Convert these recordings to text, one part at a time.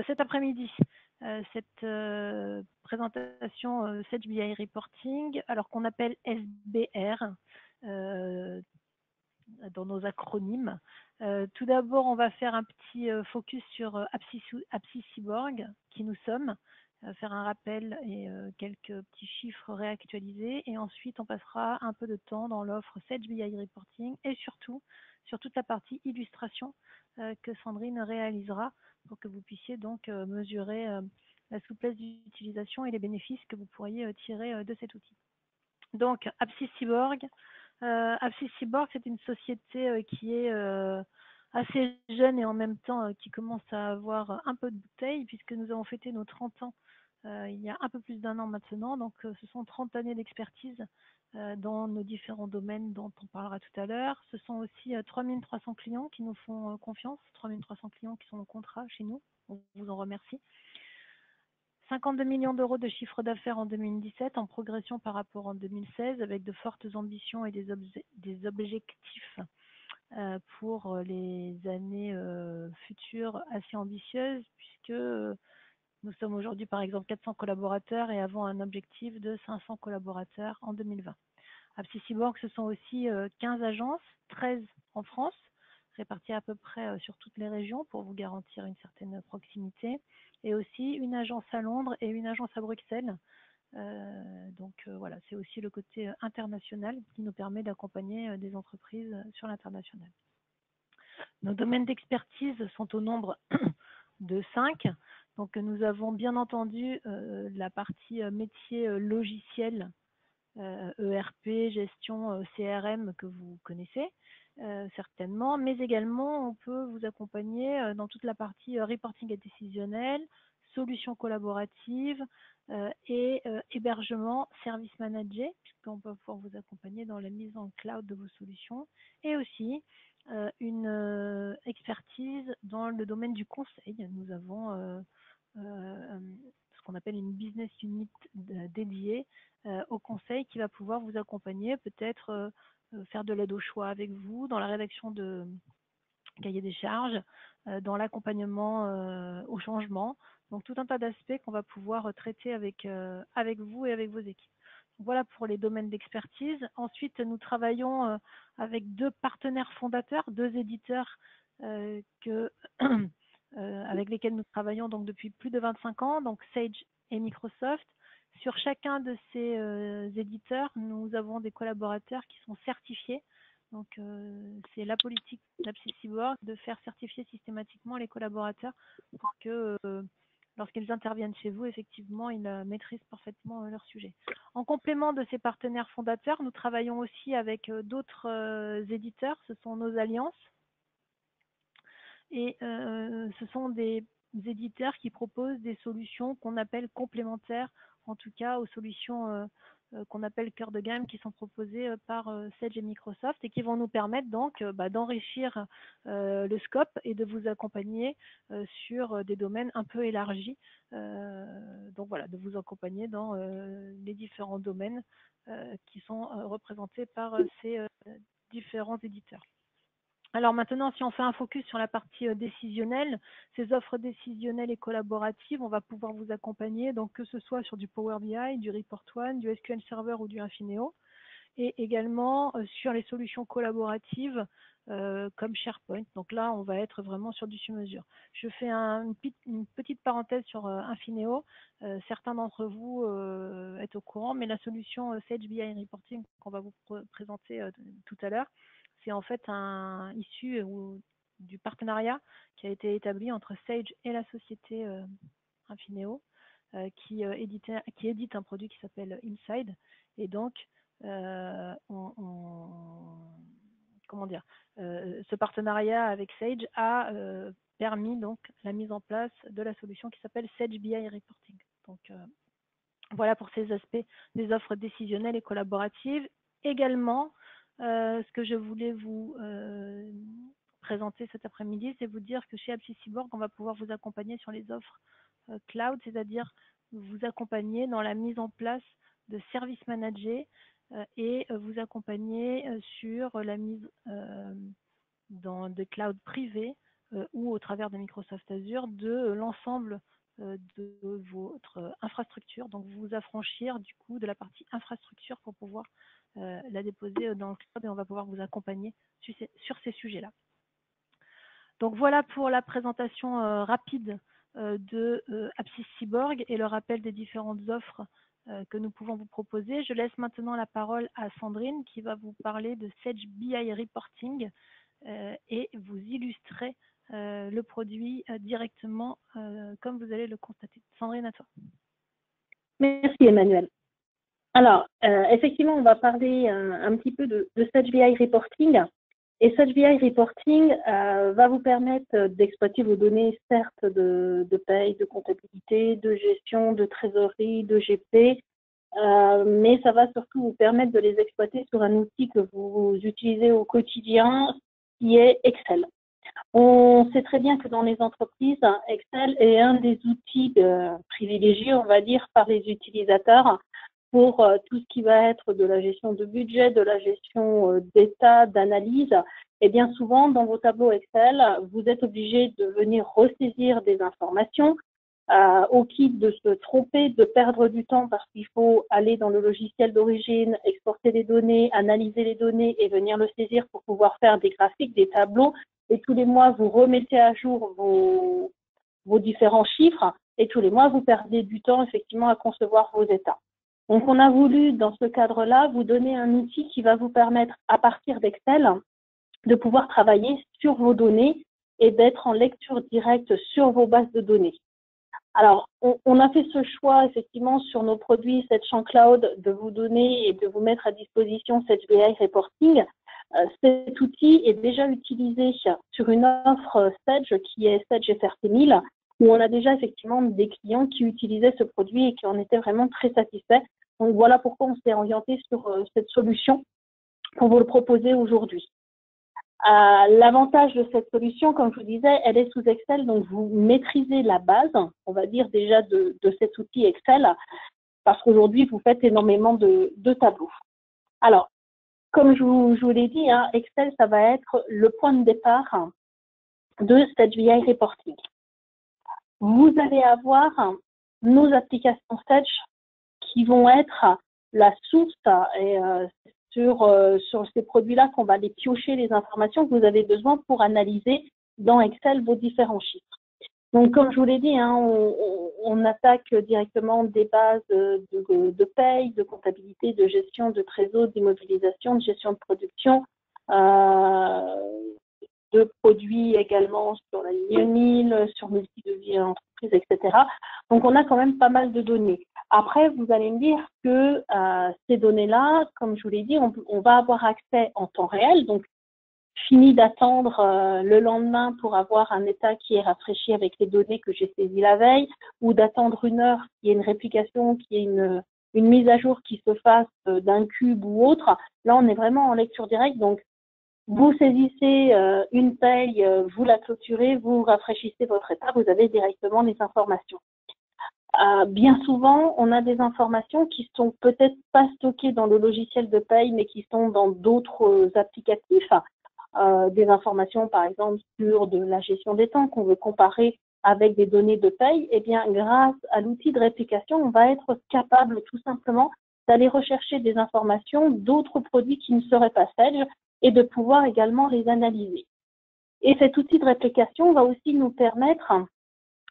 cet après-midi cette présentation Sage BI Reporting, alors qu'on appelle SBR dans nos acronymes. Tout d'abord, on va faire un petit focus sur Apsi Cyborg, qui nous sommes, faire un rappel et quelques petits chiffres réactualisés. Et ensuite, on passera un peu de temps dans l'offre Sage BI Reporting et surtout sur toute la partie illustration que Sandrine réalisera pour que vous puissiez donc mesurer la souplesse d'utilisation et les bénéfices que vous pourriez tirer de cet outil. Donc, Apsi Cyborg. Apsi Cyborg, c'est une société qui est assez jeune et en même temps qui commence à avoir un peu de bouteille, puisque nous avons fêté nos 30 ans il y a un peu plus d'un an maintenant. Donc, ce sont 30 années d'expertise dans nos différents domaines dont on parlera tout à l'heure. Ce sont aussi 3300 clients qui nous font confiance, 3300 clients qui sont en contrat chez nous. On vous en remercie. 52 millions d'euros de chiffre d'affaires en 2017, en progression par rapport en 2016, avec de fortes ambitions et des objectifs pour les années futures assez ambitieuses, puisque nous sommes aujourd'hui par exemple 400 collaborateurs et avons un objectif de 500 collaborateurs en 2020. Apsi Cyborg, ce sont aussi 15 agences, 13 en France, réparties à peu près sur toutes les régions pour vous garantir une certaine proximité, et aussi une agence à Londres et une agence à Bruxelles. Donc voilà, c'est aussi le côté international qui nous permet d'accompagner des entreprises sur l'international. Nos domaines d'expertise sont au nombre de 5. Donc nous avons bien entendu la partie métier logiciel, ERP, gestion CRM que vous connaissez certainement, mais également on peut vous accompagner dans toute la partie reporting et décisionnel, solutions collaboratives et hébergement service manager, puisqu'on peut pouvoir vous accompagner dans la mise en cloud de vos solutions, et aussi une expertise dans le domaine du conseil. Nous avons ce qu'on appelle une business unit dédiée au conseil qui va pouvoir vous accompagner, peut-être faire de l'aide au choix avec vous, dans la rédaction de cahier des charges, dans l'accompagnement au changement. Donc tout un tas d'aspects qu'on va pouvoir traiter avec vous et avec vos équipes. Donc, voilà pour les domaines d'expertise. Ensuite, nous travaillons avec 2 partenaires fondateurs, 2 éditeurs avec lesquels nous travaillons donc depuis plus de 25 ans, donc Sage et Microsoft. Sur chacun de ces éditeurs, nous avons des collaborateurs qui sont certifiés. Donc, c'est la politique d'Apsi Cyborg de faire certifier systématiquement les collaborateurs pour que lorsqu'ils interviennent chez vous, effectivement, ils maîtrisent parfaitement leur sujet. En complément de ces partenaires fondateurs, nous travaillons aussi avec d'autres éditeurs. Ce sont nos alliances. Et ce sont des éditeurs qui proposent des solutions qu'on appelle complémentaires, en tout cas aux solutions qu'on appelle cœur de gamme, qui sont proposées par Sage et Microsoft et qui vont nous permettre donc d'enrichir le scope et de vous accompagner sur des domaines un peu élargis. Donc voilà, de vous accompagner dans les différents domaines qui sont représentés par ces différents éditeurs. Alors maintenant, si on fait un focus sur la partie décisionnelle, ces offres décisionnelles et collaboratives, on va pouvoir vous accompagner, donc que ce soit sur du Power BI, du Report One, du SQL Server ou du Infineo, et également sur les solutions collaboratives comme SharePoint. Donc là, on va être vraiment sur du sur-mesure. Je fais une petite parenthèse sur Infineo. Certains d'entre vous êtes au courant, mais la solution Sage BI Reporting qu'on va vous présenter tout à l'heure, c'est en fait issu du partenariat qui a été établi entre Sage et la société Infineo qui édite un produit qui s'appelle Inside. Et donc, ce partenariat avec Sage a permis donc la mise en place de la solution qui s'appelle Sage BI Reporting. Donc, voilà pour ces aspects des offres décisionnelles et collaboratives. Également, ce que je voulais vous présenter cet après-midi, c'est vous dire que chez Apsi Cyborg, on va pouvoir vous accompagner sur les offres cloud, c'est-à-dire vous accompagner dans la mise en place de services managés et vous accompagner sur la mise dans des clouds privés ou au travers de Microsoft Azure de l'ensemble de votre infrastructure. Donc, vous vous affranchir du coup de la partie infrastructure pour pouvoir la déposer dans le cloud et on va pouvoir vous accompagner sur ces sujets-là. Donc, voilà pour la présentation rapide de Apsys Cyborg et le rappel des différentes offres que nous pouvons vous proposer. Je laisse maintenant la parole à Sandrine qui va vous parler de Sage BI Reporting et vous illustrer le produit directement comme vous allez le constater. Sandrine, à toi. Merci Emmanuel. Alors, effectivement, on va parler un petit peu de Sage BI Reporting. Et Sage BI Reporting va vous permettre d'exploiter vos données, certes, de paye, de comptabilité, de gestion, de trésorerie, de GP, mais ça va surtout vous permettre de les exploiter sur un outil que vous utilisez au quotidien, qui est Excel. On sait très bien que dans les entreprises, Excel est un des outils privilégiés, on va dire, par les utilisateurs pour tout ce qui va être de la gestion de budget, de la gestion d'état, d'analyse. Et bien souvent, dans vos tableaux Excel, vous êtes obligé de venir ressaisir des informations, au quitte de se tromper, de perdre du temps parce qu'il faut aller dans le logiciel d'origine, exporter les données, analyser les données et venir le saisir pour pouvoir faire des graphiques, des tableaux. Et tous les mois, vous remettez à jour vos différents chiffres et tous les mois, vous perdez du temps effectivement à concevoir vos états. Donc, on a voulu, dans ce cadre-là, vous donner un outil qui va vous permettre, à partir d'Excel, de pouvoir travailler sur vos données et d'être en lecture directe sur vos bases de données. Alors, on a fait ce choix, effectivement, sur nos produits Sage Cloud, de vous donner et de vous mettre à disposition Sage BI Reporting. Cet outil est déjà utilisé sur une offre Sage qui est Sage FRT 1000, où on a déjà effectivement des clients qui utilisaient ce produit et qui en étaient vraiment très satisfaits. Donc voilà pourquoi on s'est orienté sur cette solution pour vous le proposer aujourd'hui. L'avantage de cette solution, comme je vous disais, elle est sous Excel, donc vous maîtrisez la base, on va dire déjà de cet outil Excel, parce qu'aujourd'hui vous faites énormément de tableaux. Alors, comme je vous l'ai dit, hein, Excel, ça va être le point de départ de Sage BI Reporting. Vous allez avoir nos applications Sage qui vont être la source et sur ces produits-là qu'on va aller piocher les informations que vous avez besoin pour analyser dans Excel vos différents chiffres. Donc, comme je vous l'ai dit, hein, on attaque directement des bases de paye, de comptabilité, de gestion, de trésor, d'immobilisation, de gestion de production, de produits également sur la ligne 1000, sur multi-devis entreprise, etc. Donc, on a quand même pas mal de données. Après, vous allez me dire que ces données-là, comme je vous l'ai dit, on va avoir accès en temps réel. Donc, fini d'attendre le lendemain pour avoir un état qui est rafraîchi avec les données que j'ai saisies la veille, ou d'attendre une heure qu'il y ait une réplication, qu'il y ait une mise à jour qui se fasse d'un cube ou autre. Là, on est vraiment en lecture directe. Donc, vous saisissez une paye, vous la clôturez, vous rafraîchissez votre état, vous avez directement les informations. Bien souvent, on a des informations qui sont peut-être pas stockées dans le logiciel de paye, mais qui sont dans d'autres applicatifs. Des informations, par exemple, sur de la gestion des temps qu'on veut comparer avec des données de paye. Eh bien, grâce à l'outil de réplication, on va être capable tout simplement d'aller rechercher des informations d'autres produits qui ne seraient pas Sage et de pouvoir également les analyser. Et cet outil de réplication va aussi nous permettre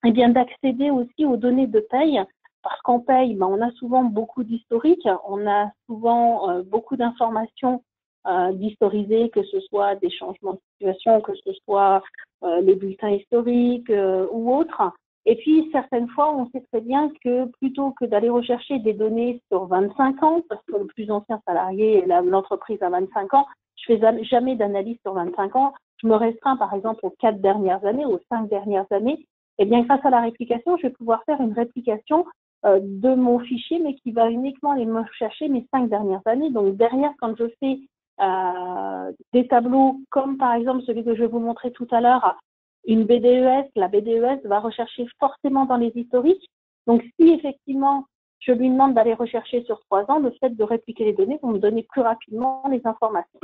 d'accéder aussi aux données de paye, parce qu'en paye, on a souvent beaucoup d'historique, on a souvent beaucoup d'informations d'historisées, que ce soit des changements de situation, que ce soit les bulletins historiques ou autres. Et puis, certaines fois, on sait très bien que plutôt que d'aller rechercher des données sur 25 ans, parce que le plus ancien salarié, l'entreprise a 25 ans, je fais jamais d'analyse sur 25 ans, je me restreins par exemple aux 4 dernières années, aux 5 dernières années. Eh bien, grâce à la réplication, je vais pouvoir faire une réplication de mon fichier, mais qui va uniquement aller me chercher mes 5 dernières années. Donc, derrière, quand je fais des tableaux comme par exemple celui que je vais vous montrer tout à l'heure, une BDES, la BDES va rechercher forcément dans les historiques. Donc, si effectivement, je lui demande d'aller rechercher sur 3 ans, le fait de répliquer les données va me donner plus rapidement les informations.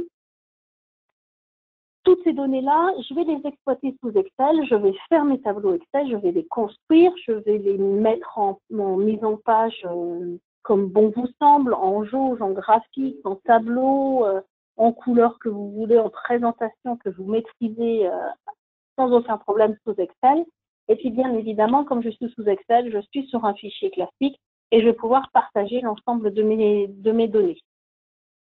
toutes ces données-là, je vais les exploiter sous Excel, je vais faire mes tableaux Excel, je vais les construire, je vais les mettre en mise en page comme bon vous semble, en jauge, en graphique, en tableau, en couleur que vous voulez, en présentation que vous maîtrisez sans aucun problème sous Excel. Et puis bien évidemment, comme je suis sous Excel, je suis sur un fichier classique et je vais pouvoir partager l'ensemble de mes données.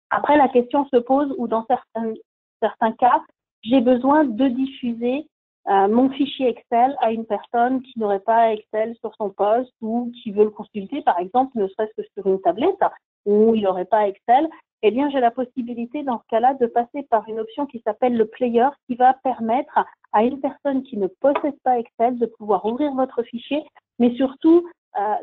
Après, la question se pose où dans certains cas, j'ai besoin de diffuser mon fichier Excel à une personne qui n'aurait pas Excel sur son poste ou qui veut le consulter, par exemple, ne serait-ce que sur une tablette où il n'aurait pas Excel. Eh bien, j'ai la possibilité dans ce cas-là de passer par une option qui s'appelle le player qui va permettre à une personne qui ne possède pas Excel de pouvoir ouvrir votre fichier, mais surtout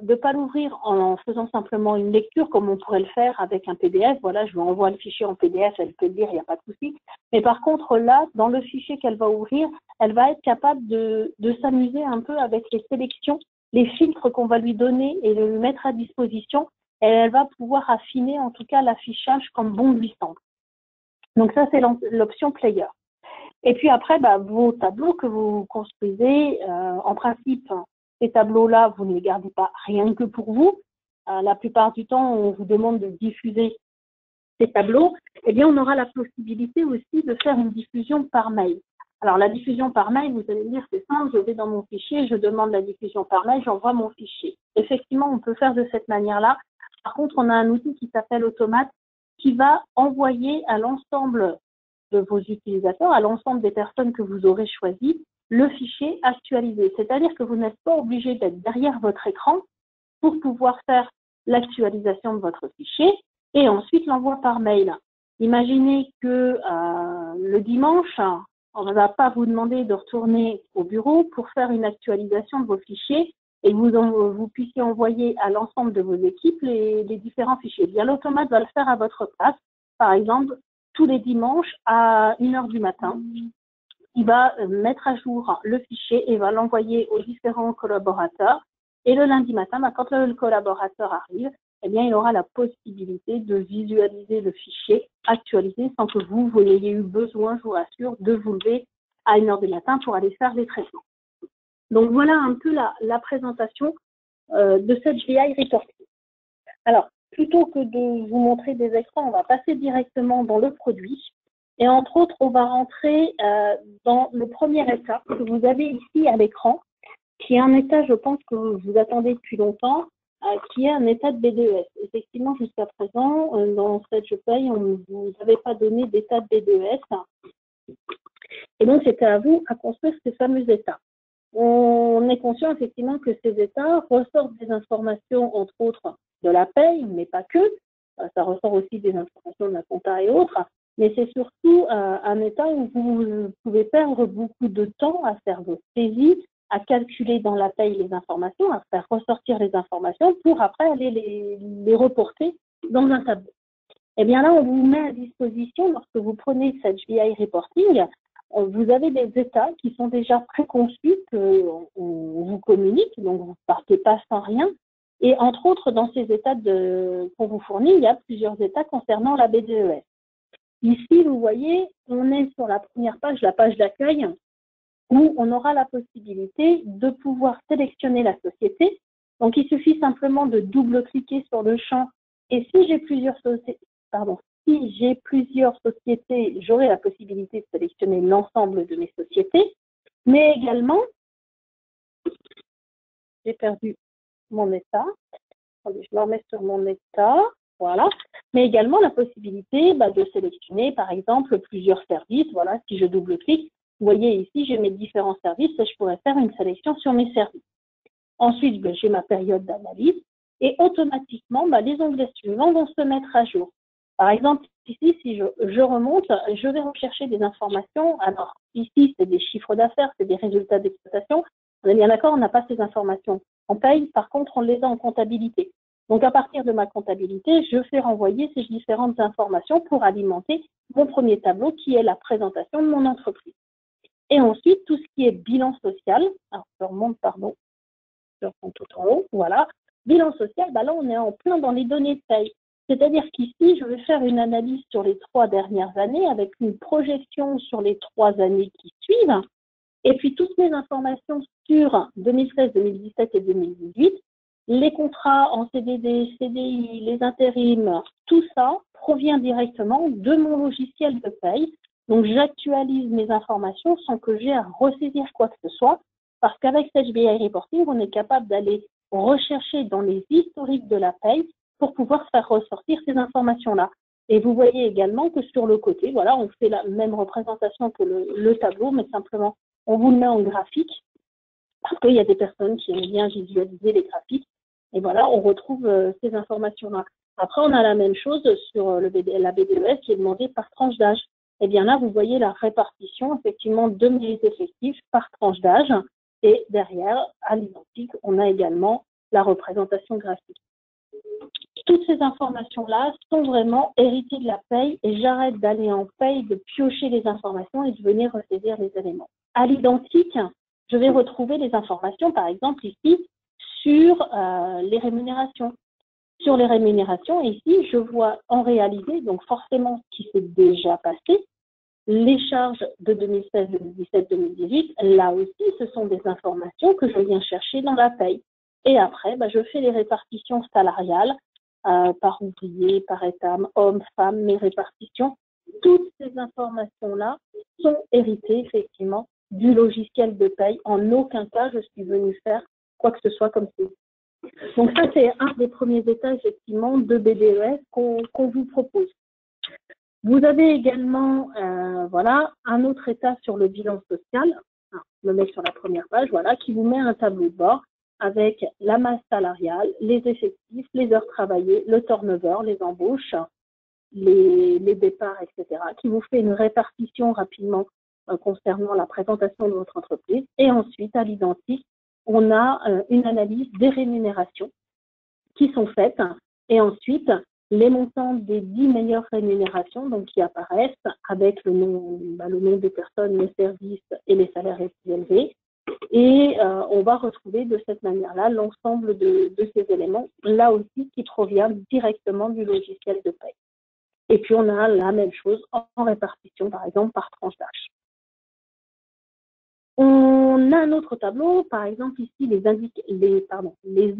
de ne pas l'ouvrir en faisant simplement une lecture comme on pourrait le faire avec un PDF. Voilà, je lui envoie le fichier en PDF, elle peut le lire, il n'y a pas de souci. Mais par contre, là, dans le fichier qu'elle va ouvrir, elle va être capable de s'amuser un peu avec les sélections, les filtres qu'on va lui donner et de lui mettre à disposition. Et elle va pouvoir affiner en tout cas l'affichage comme bon lui semble. Donc ça, c'est l'option player. Et puis après, vos tableaux que vous construisez, en principe, ces tableaux-là, vous ne les gardez pas rien que pour vous. La plupart du temps, on vous demande de diffuser ces tableaux. Eh bien, on aura la possibilité aussi de faire une diffusion par mail. Alors, la diffusion par mail, vous allez me dire, c'est simple, je vais dans mon fichier, je demande la diffusion par mail, j'envoie mon fichier. Effectivement, on peut faire de cette manière-là. Par contre, on a un outil qui s'appelle Automate qui va envoyer à l'ensemble de vos utilisateurs, à l'ensemble des personnes que vous aurez choisies, le fichier actualisé. C'est-à-dire que vous n'êtes pas obligé d'être derrière votre écran pour pouvoir faire l'actualisation de votre fichier et ensuite l'envoi par mail. Imaginez que le dimanche, on ne va pas vous demander de retourner au bureau pour faire une actualisation de vos fichiers et que vous puissiez envoyer à l'ensemble de vos équipes les différents fichiers. Bien, l'automate va le faire à votre place. Par exemple, tous les dimanches à 1h du matin, il va mettre à jour le fichier et va l'envoyer aux différents collaborateurs. Et le lundi matin, quand le collaborateur arrive, eh bien, il aura la possibilité de visualiser le fichier actualisé sans que vous ayez eu besoin, je vous rassure, de vous lever à 1h du matin pour aller faire les traitements. Donc, voilà un peu la présentation de cette BI Reporting. Alors, plutôt que de vous montrer des écrans, on va passer directement dans le produit. Et entre autres, on va rentrer dans le premier état que vous avez ici à l'écran, qui est un état, je pense, que vous attendez depuis longtemps, qui est un état de BDES. Effectivement, jusqu'à présent, dans cette je paye, on ne vous avait pas donné d'état de BDES. Et donc, c'était à vous à construire ces fameux états. On est conscient effectivement que ces états ressortent des informations, entre autres, de la paye, mais pas que. Ça ressort aussi des informations de la compta et autres. Mais c'est surtout un état où vous pouvez perdre beaucoup de temps à faire vos saisies, à calculer dans la paye les informations, à faire ressortir les informations pour après aller les reporter dans un tableau. Eh bien là, on vous met à disposition, lorsque vous prenez cette BI Reporting, vous avez des états qui sont déjà préconçus, qu'on vous communique, donc vous ne partez pas sans rien. Et entre autres, dans ces états qu'on vous fournit, il y a plusieurs états concernant la BDES. Ici, vous voyez, on est sur la première page, la page d'accueil, où on aura la possibilité de pouvoir sélectionner la société. Donc, il suffit simplement de double-cliquer sur le champ. Et si j'ai plusieurs sociétés, j'aurai la possibilité de sélectionner l'ensemble de mes sociétés. Mais également, j'ai perdu mon état. Attendez, je me remets sur mon état. Voilà. Mais également la possibilité de sélectionner, par exemple, plusieurs services. Voilà, si je double-clique, vous voyez ici, j'ai mes différents services et je pourrais faire une sélection sur mes services. Ensuite, j'ai ma période d'analyse et automatiquement, les onglets suivants vont se mettre à jour. Par exemple, ici, si je remonte, je vais rechercher des informations. Alors, ici, c'est des chiffres d'affaires, c'est des résultats d'exploitation. On est bien d'accord, on n'a pas ces informations en paye. Par contre, on les a en comptabilité. Donc, à partir de ma comptabilité, je fais renvoyer ces différentes informations pour alimenter mon premier tableau qui est la présentation de mon entreprise. Et ensuite, tout ce qui est bilan social. Alors, je remonte, pardon, je remonte tout en haut. Voilà. Bilan social, là, on est en plein dans les données de paye. C'est-à-dire qu'ici, je vais faire une analyse sur les 3 dernières années avec une projection sur les 3 années qui suivent. Et puis, toutes mes informations sur 2016, 2017 et 2018, les contrats en CDD, CDI, les intérims, tout ça provient directement de mon logiciel de paye. Donc, j'actualise mes informations sans que j'ai à ressaisir quoi que ce soit, parce qu'avec HBI Reporting, on est capable d'aller rechercher dans les historiques de la paye pour pouvoir faire ressortir ces informations-là. Et vous voyez également que sur le côté, voilà, on fait la même représentation que le tableau, mais simplement, on vous le met en graphique, parce qu'il y a des personnes qui aiment bien visualiser les graphiques. Et voilà, on retrouve ces informations-là. Après, on a la même chose sur la BDES qui est demandée par tranche d'âge. Et bien là, vous voyez la répartition, effectivement, de mes effectifs par tranche d'âge. Et derrière, à l'identique, on a également la représentation graphique. Toutes ces informations-là sont vraiment héritées de la paye et j'arrête d'aller en paye, de piocher les informations et de venir ressaisir les éléments. À l'identique, je vais retrouver les informations, par exemple ici, sur les rémunérations. Sur les rémunérations, ici, je vois en réalité, donc forcément ce qui s'est déjà passé, les charges de 2016, 2017, 2018, là aussi, ce sont des informations que je viens chercher dans la paye. Et après, je fais les répartitions salariales par ouvrier, par étam, homme, femme, mes répartitions. Toutes ces informations-là sont héritées effectivement du logiciel de paye. En aucun cas, je suis venue faire quoi que ce soit comme ça. Donc ça, c'est un des premiers états effectivement de BDES qu'on vous propose. Vous avez également voilà, un autre état sur le bilan social. Je me mets sur la première page, voilà, qui vous met un tableau de bord avec la masse salariale, les effectifs, les heures travaillées, le turnover, les embauches, les départs, etc., qui vous fait une répartition rapidement concernant la présentation de votre entreprise. Et ensuite, à l'identique, on a une analyse des rémunérations qui sont faites. Et ensuite, les montants des 10 meilleures rémunérations donc, qui apparaissent avec le nom des personnes, les services et les salaires les plus élevés. Et on va retrouver de cette manière-là l'ensemble de ces éléments, là aussi, qui provient directement du logiciel de paie. Et puis, on a la même chose en répartition, par exemple, par tranche d'âge. On a un autre tableau, par exemple, ici, les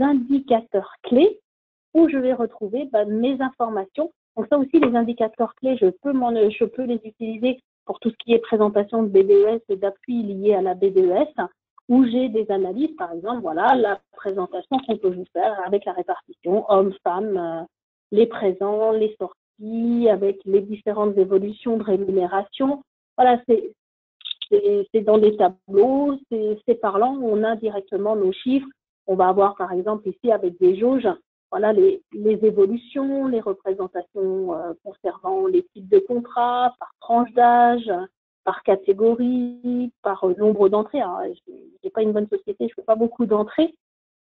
indicateurs clés, où je vais retrouver mes informations. Donc ça aussi, les indicateurs clés, je peux les utiliser pour tout ce qui est présentation de BDES et d'appui lié à la BDES, où j'ai des analyses, par exemple, voilà, la présentation qu'on peut vous faire avec la répartition hommes, femmes, les présents, les sorties, avec les différentes évolutions de rémunération. Voilà, c'est dans des tableaux, c'est parlant, on a directement nos chiffres. On va avoir, par exemple, ici, avec des jauges, voilà, les évolutions, les représentations concernant les types de contrats, par tranche d'âge, par catégorie, par nombre d'entrées. Je n'ai pas une bonne société, je ne fais pas beaucoup d'entrées,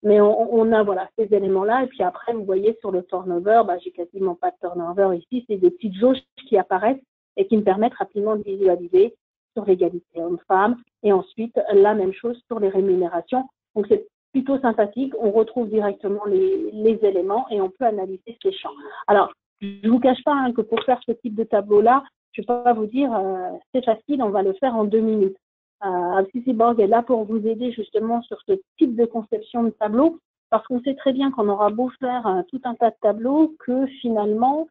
mais on a voilà, ces éléments-là. Et puis après, vous voyez sur le turnover, j'ai quasiment pas de turnover ici, c'est des petites jauges qui apparaissent et qui me permettent rapidement de visualiser sur l'égalité homme-femme. Et ensuite, la même chose sur les rémunérations. Donc, c'est plutôt sympathique. On retrouve directement les éléments et on peut analyser ces champs. Alors, je ne vous cache pas que pour faire ce type de tableau-là, je ne vais pas vous dire c'est facile, on va le faire en 2 minutes. AppSiciBorg est là pour vous aider justement sur ce type de conception de tableau, parce qu'on sait très bien qu'on aura beau faire tout un tas de tableaux, que finalement,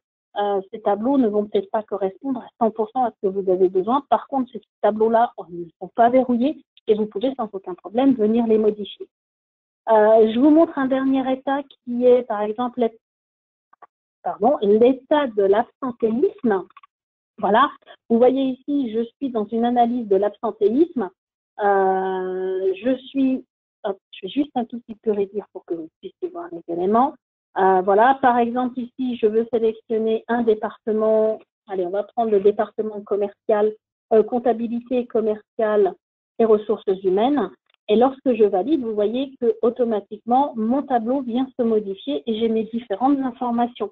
ces tableaux ne vont peut-être pas correspondre à 100% à ce que vous avez besoin. Par contre, ces tableaux-là ne sont pas verrouillés et vous pouvez sans aucun problème venir les modifier. Je vous montre un dernier état qui est, par exemple, l'état de l'absentéisme. Voilà, vous voyez ici, je suis dans une analyse de l'absentéisme. Je vais juste un tout petit peu réduire pour que vous puissiez voir les éléments. Voilà, par exemple, ici, je veux sélectionner un département. Allez, on va prendre le département commercial, comptabilité commerciale et ressources humaines. Et lorsque je valide, vous voyez que automatiquement, mon tableau vient se modifier et j'ai mes différentes informations.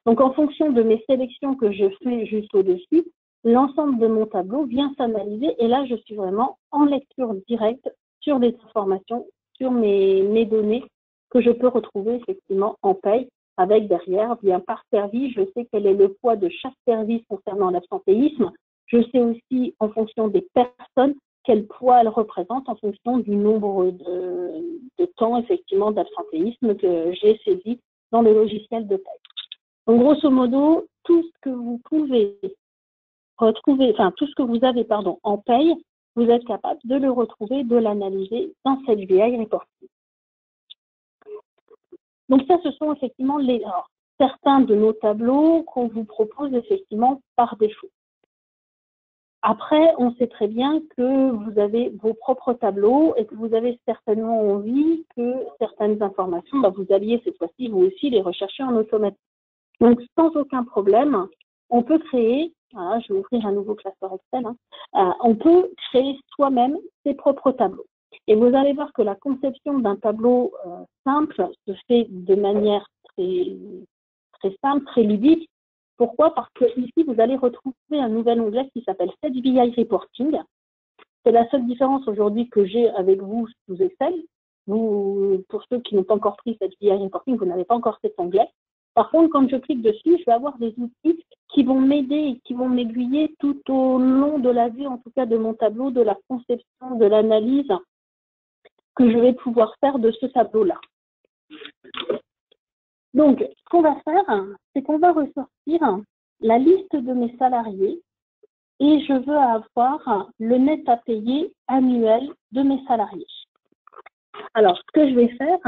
Donc, en fonction de mes sélections que je fais juste au-dessus, l'ensemble de mon tableau vient s'analyser. Et là, je suis vraiment en lecture directe sur les informations, sur mes données que je peux retrouver effectivement en paye avec derrière, bien par service, je sais quel est le poids de chaque service concernant l'absentéisme. Je sais aussi, en fonction des personnes, quel poids elles représentent en fonction du nombre de temps, effectivement, d'absentéisme que j'ai saisi dans le logiciel de paie. Donc, grosso modo, tout ce que vous pouvez retrouver, enfin, tout ce que vous avez, en paye, vous êtes capable de le retrouver, de l'analyser dans cette BI Reporting. Donc ça, ce sont effectivement certains de nos tableaux qu'on vous propose effectivement par défaut. Après, on sait très bien que vous avez vos propres tableaux et que vous avez certainement envie que certaines informations, vous alliez cette fois-ci, vous aussi, les rechercher en automatique. Donc, sans aucun problème, on peut créer, voilà, je vais ouvrir un nouveau classeur Excel, on peut créer soi-même ses propres tableaux. Et vous allez voir que la conception d'un tableau simple se fait de manière très simple, très ludique. Pourquoi? Parce que ici, vous allez retrouver un nouvel onglet qui s'appelle Set BI Reporting. C'est la seule différence aujourd'hui que j'ai avec vous sous Excel. Vous, pour ceux qui n'ont pas encore pris Set BI Reporting, vous n'avez pas encore cet onglet. Par contre, quand je clique dessus, je vais avoir des outils qui vont m'aider et qui vont m'aiguiller tout au long de la vie, en tout cas de mon tableau, de la conception, de l'analyse que je vais pouvoir faire de ce tableau-là. Donc, ce qu'on va faire, c'est qu'on va ressortir la liste de mes salariés et je veux avoir le net à payer annuel de mes salariés. Alors, ce que je vais faire,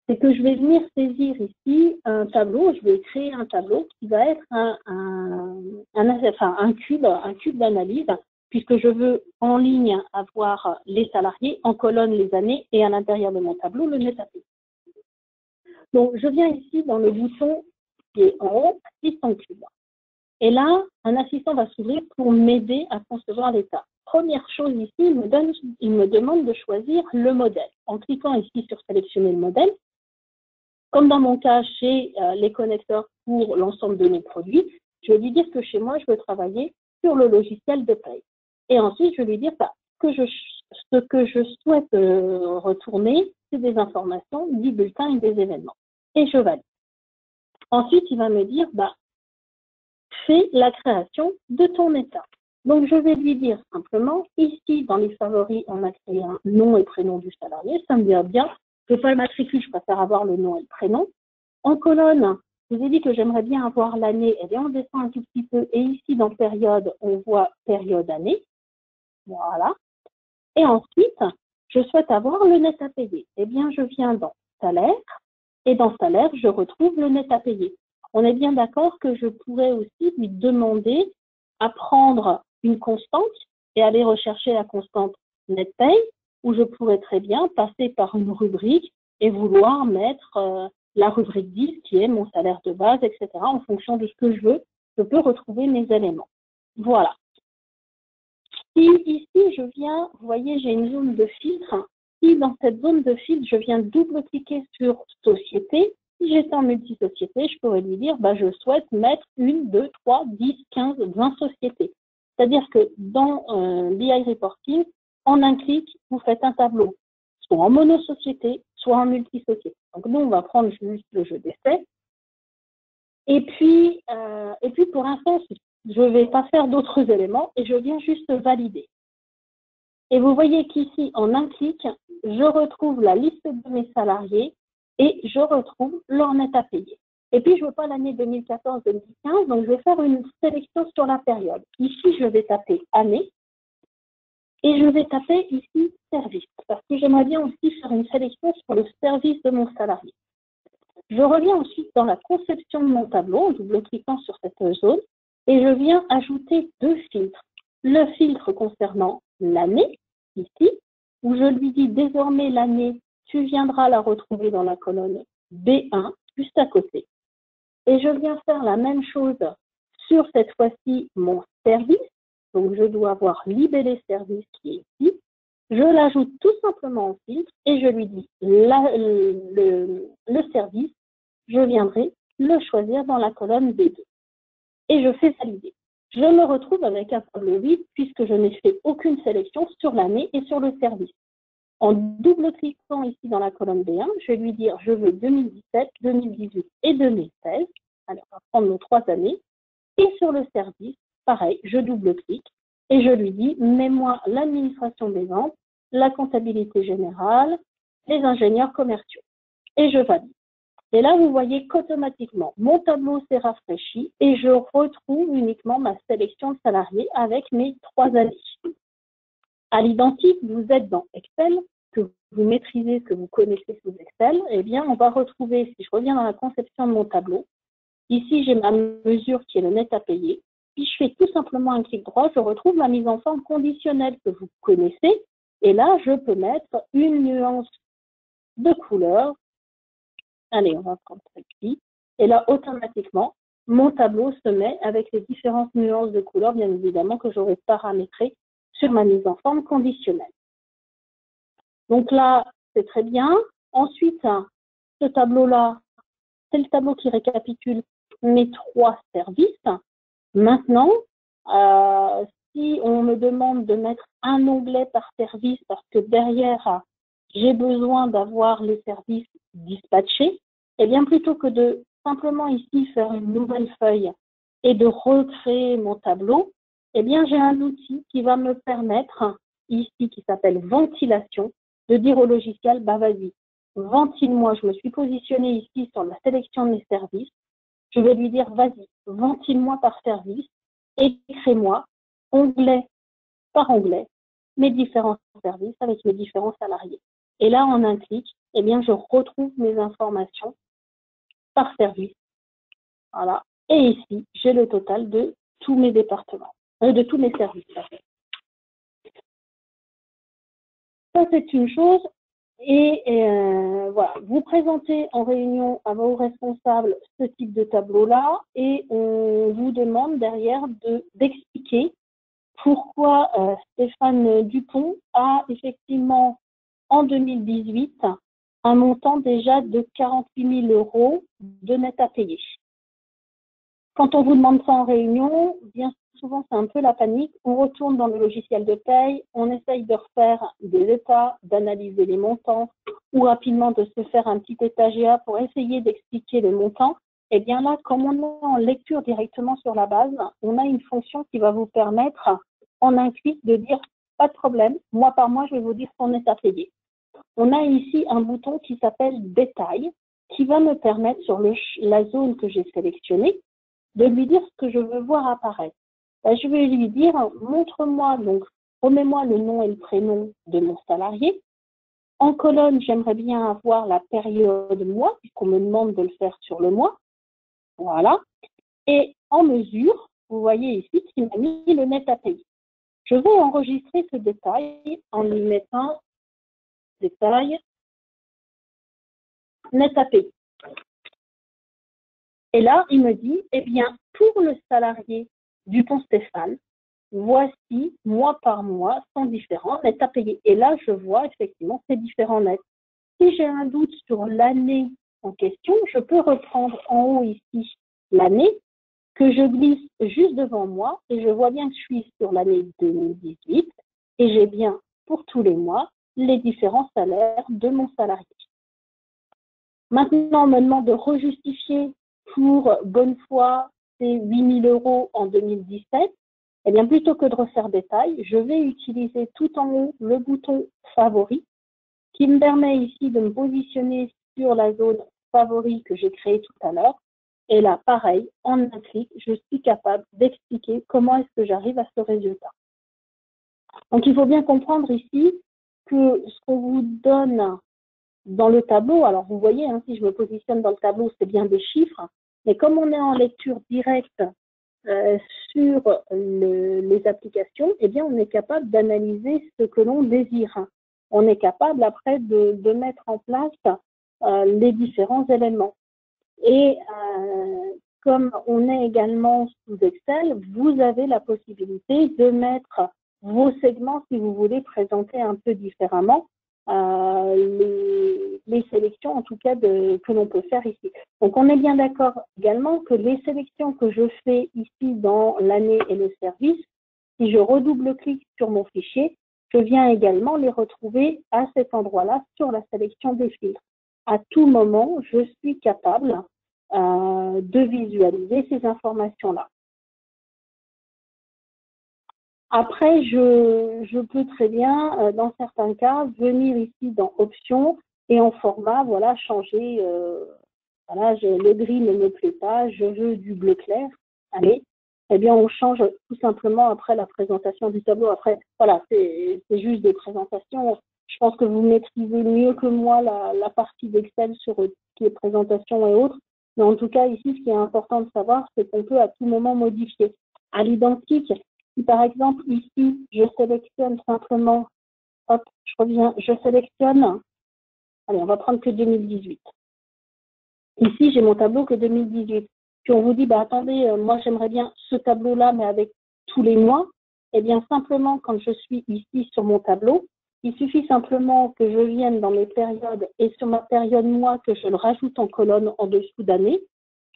c'est que je vais venir saisir ici un tableau, je vais créer un tableau qui va être un cube d'analyse, puisque je veux en ligne avoir les salariés, en colonne les années et à l'intérieur de mon tableau le net à payer. Donc, je viens ici dans le bouton qui est en haut, assistant cube. Et là, un assistant va s'ouvrir pour m'aider à concevoir l'état. Première chose ici, il me demande de choisir le modèle. En cliquant ici sur sélectionner le modèle, comme dans mon cas chez les connecteurs pour l'ensemble de mes produits, je vais lui dire que chez moi, je veux travailler sur le logiciel de paye. Et ensuite, je vais lui dire ce que je souhaite retourner, c'est des informations du bulletin et des événements. Et je valide. Ensuite, il va me dire, fais la création de ton état. Donc, je vais lui dire simplement, ici, dans les favoris, on a créé un nom et prénom du salarié. Ça me dit bien, je ne veux pas le matricule, je préfère avoir le nom et le prénom. En colonne, je vous ai dit que j'aimerais bien avoir l'année. Eh bien, on descend un tout petit peu. Et ici, dans période, on voit période année. Voilà. Et ensuite, je souhaite avoir le net à payer. Eh bien, je viens dans salaire. Et dans salaire, je retrouve le net à payer. On est bien d'accord que je pourrais aussi lui demander à prendre une constante et aller rechercher la constante net paye, ou je pourrais très bien passer par une rubrique et vouloir mettre la rubrique 10 qui est mon salaire de base, etc. En fonction de ce que je veux, je peux retrouver mes éléments. Voilà. Si ici, je viens, vous voyez, j'ai une zone de filtre. Si dans cette zone de filtre, je viens double-cliquer sur Société, si j'étais en multisociété, je pourrais lui dire, je souhaite mettre 1, 2, 3, 10, 15, 20 sociétés. C'est-à-dire que dans BI Reporting, en un clic, vous faites un tableau, soit en monosociété, soit en multisociété. Donc nous, on va prendre juste le jeu d'essai. Et puis pour l'instant, je ne vais pas faire d'autres éléments et je viens juste valider. Et vous voyez qu'ici, en un clic, je retrouve la liste de mes salariés et je retrouve leur net à payer. Et puis, je ne veux pas l'année 2014-2015, donc je vais faire une sélection sur la période. Ici, je vais taper année et je vais taper ici service, parce que j'aimerais bien aussi faire une sélection sur le service de mon salarié. Je reviens ensuite dans la conception de mon tableau en double-cliquant sur cette zone et je viens ajouter 2 filtres. Le filtre concernant l'année, ici, où je lui dis désormais l'année, tu viendras la retrouver dans la colonne B1, juste à côté. Et je viens faire la même chose sur cette fois-ci mon service. Donc, je dois avoir libellé service qui est ici. Je l'ajoute tout simplement en filtre et je lui dis le service, je viendrai le choisir dans la colonne B2. Et je fais valider. Je me retrouve avec un tableau vide puisque je n'ai fait aucune sélection sur l'année et sur le service. En double-cliquant ici dans la colonne B1, je vais lui dire je veux 2017, 2018 et 2016. Alors, on va prendre nos 3 années. Et sur le service, pareil, je double-clique et je lui dis mets-moi l'administration des ventes, la comptabilité générale, les ingénieurs commerciaux. Et je valide. Et là, vous voyez qu'automatiquement, mon tableau s'est rafraîchi et je retrouve uniquement ma sélection de salariés avec mes 3 années. À l'identique, vous êtes dans Excel, que vous maîtrisez, que vous connaissez sous Excel, eh bien, on va retrouver, si je reviens dans la conception de mon tableau, ici, j'ai ma mesure qui est le net à payer. Puis, je fais tout simplement un clic droit, je retrouve ma mise en forme conditionnelle que vous connaissez. Et là, je peux mettre une nuance de couleur. Allez, on va prendre celle-ci. Et là, automatiquement, mon tableau se met avec les différentes nuances de couleurs, bien évidemment, que j'aurais paramétrées sur ma mise en forme conditionnelle. Donc là, c'est très bien. Ensuite, ce tableau-là, c'est le tableau qui récapitule mes 3 services. Maintenant, si on me demande de mettre un onglet par service parce que derrière, j'ai besoin d'avoir les services dispatchés, eh bien, plutôt que de simplement ici faire une nouvelle feuille et de recréer mon tableau, eh bien, j'ai un outil qui va me permettre, ici, qui s'appelle ventilation, de dire au logiciel, bah vas-y, ventile-moi, je me suis positionnée ici sur la sélection de mes services, je vais lui dire, vas-y, ventile-moi par service, écris-moi, onglet par onglet, mes différents services avec mes différents salariés. Et là, en un clic, eh bien, je retrouve mes informations par service. Voilà. Et ici, j'ai le total de tous mes départements, de tous mes services. Ça, c'est une chose. Et voilà, vous présentez en réunion à vos responsables ce type de tableau-là et on vous demande derrière d'expliquer pourquoi Stéphane Dupont a effectivement en 2018 un montant déjà de 48 000 € de net à payer. Quand on vous demande ça en réunion, bien souvent c'est un peu la panique. On retourne dans le logiciel de paye, on essaye de refaire des états, d'analyser les montants ou rapidement de se faire un petit état GA pour essayer d'expliquer les montants. Et bien là, comme on est en lecture directement sur la base, on a une fonction qui va vous permettre en un clic de dire pas de problème, mois par mois, je vais vous dire son net à payer. On a ici un bouton qui s'appelle détail qui va me permettre sur la zone que j'ai sélectionnée de lui dire ce que je veux voir apparaître. Je vais lui dire, montre-moi, donc, remets-moi le nom et le prénom de mon salarié. En colonne, j'aimerais bien avoir la période mois, puisqu'on me demande de le faire sur le mois. Voilà. Et en mesure, vous voyez ici qu'il m'a mis le net à payer. Je vais enregistrer ce détail en lui mettant détail net à payer. Et là, il me dit, eh bien, pour le salarié Dupont-Stéphane, voici mois par mois son différent net à payer. Et là, je vois effectivement ces différents nets. Si j'ai un doute sur l'année en question, je peux reprendre en haut ici l'année que je glisse juste devant moi et je vois bien que je suis sur l'année 2018 et j'ai bien pour tous les mois les différents salaires de mon salarié. Maintenant, on me demande de rejustifier pour bonne foi ces 8 000 € en 2017. Eh bien, plutôt que de refaire détail, je vais utiliser tout en haut le bouton favori qui me permet ici de me positionner sur la zone favori que j'ai créée tout à l'heure. Et là, pareil, en un clic, je suis capable d'expliquer comment est-ce que j'arrive à ce résultat. Donc, il faut bien comprendre ici que ce qu'on vous donne dans le tableau, alors vous voyez, hein, si je me positionne dans le tableau, c'est bien des chiffres, mais comme on est en lecture directe sur les applications, eh bien, on est capable d'analyser ce que l'on désire. On est capable après de mettre en place les différents éléments. Et comme on est également sous Excel, vous avez la possibilité de mettre vos segments si vous voulez présenter un peu différemment les sélections en tout cas que l'on peut faire ici. Donc on est bien d'accord également que les sélections que je fais ici dans l'année et le service, si je redouble-clique sur mon fichier, je viens également les retrouver à cet endroit-là sur la sélection des filtres. À tout moment, je suis capable de visualiser ces informations-là. Après, je peux très bien, dans certains cas, venir ici dans Options et en format, voilà, changer, voilà, le gris ne me plaît pas, je veux du bleu clair. Allez, eh bien, on change tout simplement après la présentation du tableau. Après, voilà, c'est juste des présentations. Je pense que vous maîtrisez mieux que moi la partie d'Excel sur ce qui est présentation et autres. Mais en tout cas, ici, ce qui est important de savoir, c'est qu'on peut à tout moment modifier. À l'identique, si par exemple, ici, je sélectionne simplement, hop, je reviens, je sélectionne, allez, on va prendre que 2018. Ici, j'ai mon tableau que 2018. Puis on vous dit, bah attendez, moi j'aimerais bien ce tableau-là, mais avec tous les mois. Eh bien, simplement, quand je suis ici sur mon tableau, il suffit simplement que je vienne dans mes périodes et sur ma période mois, que je le rajoute en colonne en dessous d'année.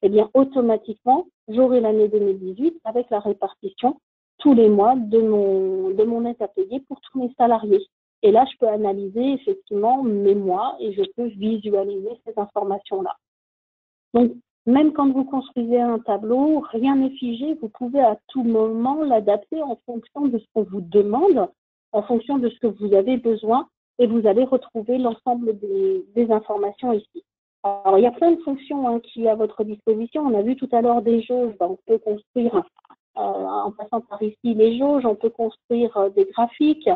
Eh bien, automatiquement, j'aurai l'année 2018 avec la répartition tous les mois de mon net à payer pour tous mes salariés. Et là, je peux analyser effectivement mes mois et je peux visualiser ces informations-là. Donc, même quand vous construisez un tableau, rien n'est figé, vous pouvez à tout moment l'adapter en fonction de ce qu'on vous demande, en fonction de ce que vous avez besoin, et vous allez retrouver l'ensemble des informations ici. Alors, il y a plein de fonctions qui sont à votre disposition. On a vu tout à l'heure des jauges, on peut construire, en passant par ici, les jauges, on peut construire des graphiques,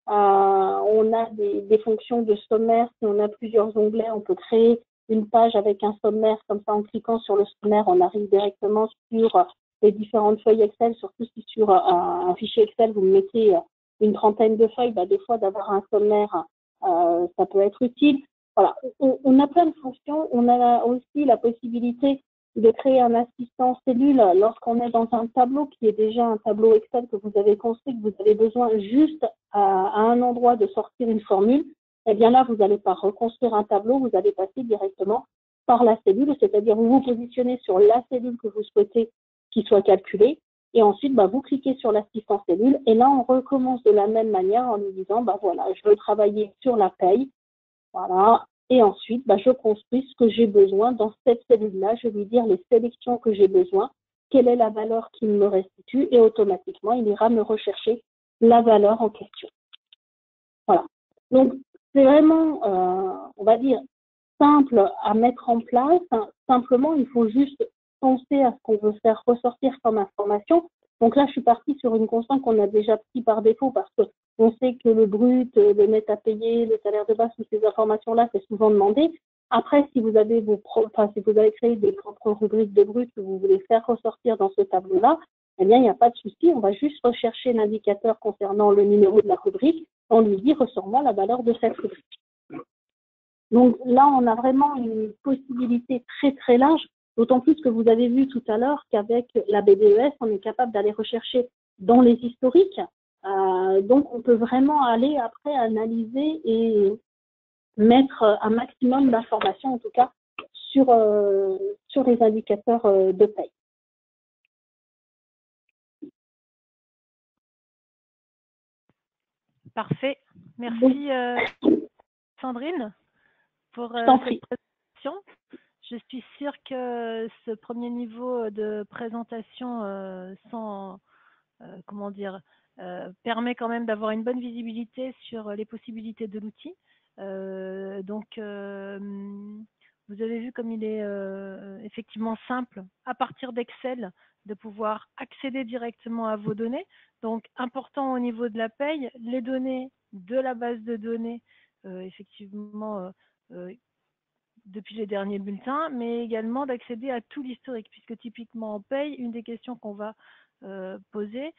on a des fonctions de sommaire. Si on a plusieurs onglets, on peut créer une page avec un sommaire. Comme ça, en cliquant sur le sommaire, on arrive directement sur les différentes feuilles Excel. Surtout si sur un fichier Excel, vous mettez une trentaine de feuilles, des fois d'avoir un sommaire, ça peut être utile. Voilà, on a plein de fonctions. On a aussi la possibilité de créer un assistant cellule lorsqu'on est dans un tableau qui est déjà un tableau Excel que vous avez construit, que vous avez besoin juste à un endroit de sortir une formule. Eh bien là, vous n'allez pas reconstruire un tableau, vous allez passer directement par la cellule, c'est-à-dire vous vous positionnez sur la cellule que vous souhaitez qu'il soit calculée, et ensuite, vous cliquez sur l'assistant cellule, et là, on recommence de la même manière en lui disant, voilà, je veux travailler sur la paye, voilà, et ensuite, je construis ce que j'ai besoin dans cette cellule-là, je vais lui dire les sélections que j'ai besoin, quelle est la valeur qu'il me restitue, et automatiquement, il ira me rechercher la valeur en question. Voilà. Donc, c'est vraiment, on va dire, simple à mettre en place. Simplement, il faut juste penser à ce qu'on veut faire ressortir comme information. Donc là, je suis partie sur une constante qu'on a déjà pris par défaut parce qu'on sait que le brut, le net à payer, le salaire de base, toutes ces informations-là, c'est souvent demandé. Après, si vous avez si vous avez créé des propres rubriques de brut que vous voulez faire ressortir dans ce tableau-là, eh bien, il n'y a pas de souci. On va juste rechercher l'indicateur concernant le numéro de la rubrique. On lui dit, ressors-moi la valeur de cette rubrique. Donc là, on a vraiment une possibilité très très large, d'autant plus que vous avez vu tout à l'heure qu'avec la BDES, on est capable d'aller rechercher dans les historiques. Donc on peut vraiment aller après analyser et mettre un maximum d'informations, en tout cas, sur les indicateurs de paye. Parfait. Merci Sandrine pour cette présentation. Je suis sûre que ce premier niveau de présentation permet quand même d'avoir une bonne visibilité sur les possibilités de l'outil. Vous avez vu comme il est effectivement simple, à partir d'Excel, de pouvoir accéder directement à vos données. Donc, important au niveau de la paye, les données de la base de données, effectivement, depuis les derniers bulletins, mais également d'accéder à tout l'historique, puisque typiquement en paye, une des questions qu'on va poser,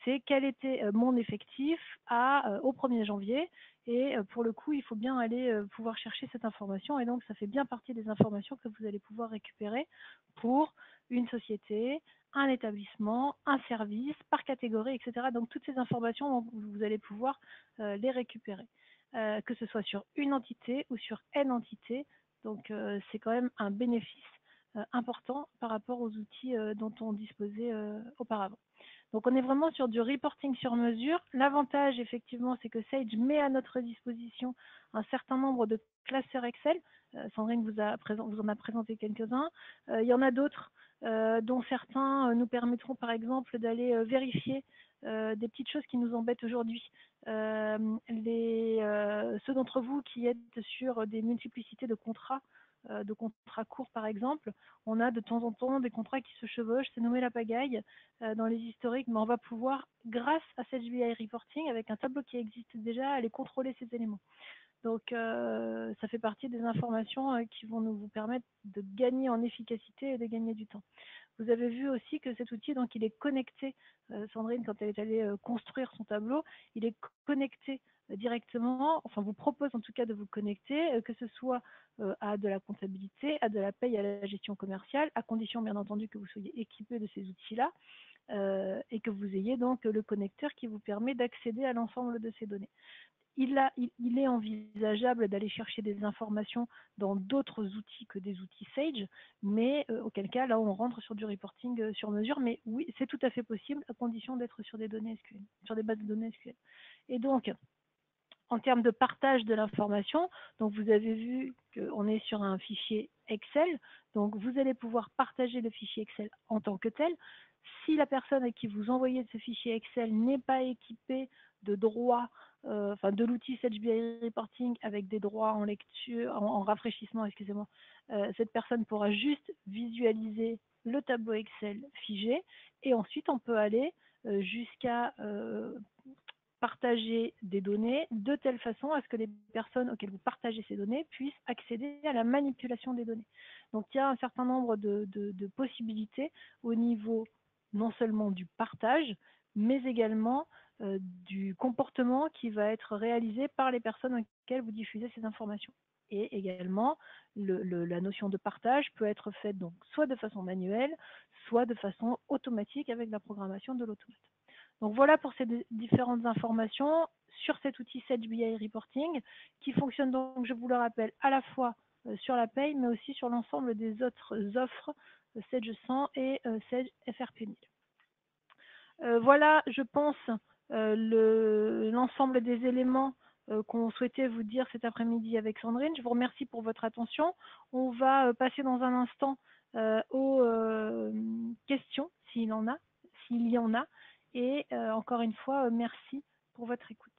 c'est quel était mon effectif au 1er janvier. Et pour le coup, il faut bien aller pouvoir chercher cette information. Et donc, ça fait bien partie des informations que vous allez pouvoir récupérer pour une société, un établissement, un service, par catégorie, etc. Donc, toutes ces informations, vous allez pouvoir les récupérer, que ce soit sur une entité ou sur N entités. Donc, c'est quand même un bénéfice important par rapport aux outils dont on disposait auparavant. Donc on est vraiment sur du reporting sur mesure. L'avantage effectivement, c'est que Sage met à notre disposition un certain nombre de classeurs Excel. Sandrine vous en a présenté quelques-uns. Il y en a d'autres dont certains nous permettront par exemple d'aller vérifier des petites choses qui nous embêtent aujourd'hui. Ceux d'entre vous qui êtes sur des multiplicités de contrats courts par exemple, on a de temps en temps des contrats qui se chevauchent, c'est nommé la pagaille dans les historiques, mais on va pouvoir, grâce à cette BI reporting, avec un tableau qui existe déjà, aller contrôler ces éléments. Donc ça fait partie des informations qui vont vous permettre de gagner en efficacité et de gagner du temps. Vous avez vu aussi que cet outil, donc, il est connecté, Sandrine, quand elle est allée construire son tableau, il est connecté directement, enfin vous propose en tout cas de vous connecter, que ce soit à de la comptabilité, à de la paye, à la gestion commerciale, à condition bien entendu que vous soyez équipé de ces outils-là et que vous ayez donc le connecteur qui vous permet d'accéder à l'ensemble de ces données. Il est envisageable d'aller chercher des informations dans d'autres outils que des outils Sage, mais auquel cas, là, on rentre sur du reporting sur mesure. Mais oui, c'est tout à fait possible à condition d'être sur des données SQL, sur des bases de données SQL. Et donc, en termes de partage de l'information, donc vous avez vu qu'on est sur un fichier Excel, donc vous allez pouvoir partager le fichier Excel en tant que tel. Si la personne à qui vous envoyez ce fichier Excel n'est pas équipée de droits, de l'outil Sage BI Reporting avec des droits en lecture, en rafraîchissement, excusez-moi, cette personne pourra juste visualiser le tableau Excel figé et ensuite on peut aller jusqu'à partager des données de telle façon à ce que les personnes auxquelles vous partagez ces données puissent accéder à la manipulation des données. Donc il y a un certain nombre de possibilités au niveau non seulement du partage, mais également du comportement qui va être réalisé par les personnes auxquelles vous diffusez ces informations. Et également, la notion de partage peut être faite donc soit de façon manuelle, soit de façon automatique avec la programmation de l'automate. Donc voilà pour ces différentes informations sur cet outil Sage BI Reporting qui fonctionne donc, je vous le rappelle, à la fois sur la paye, mais aussi sur l'ensemble des autres offres Sage 100 et Sage FRP 1000. Voilà, je pense, l'ensemble des éléments qu'on souhaitait vous dire cet après-midi avec Sandrine. Je vous remercie pour votre attention. On va passer dans un instant aux questions, s'il y en a. Et encore une fois, merci pour votre écoute.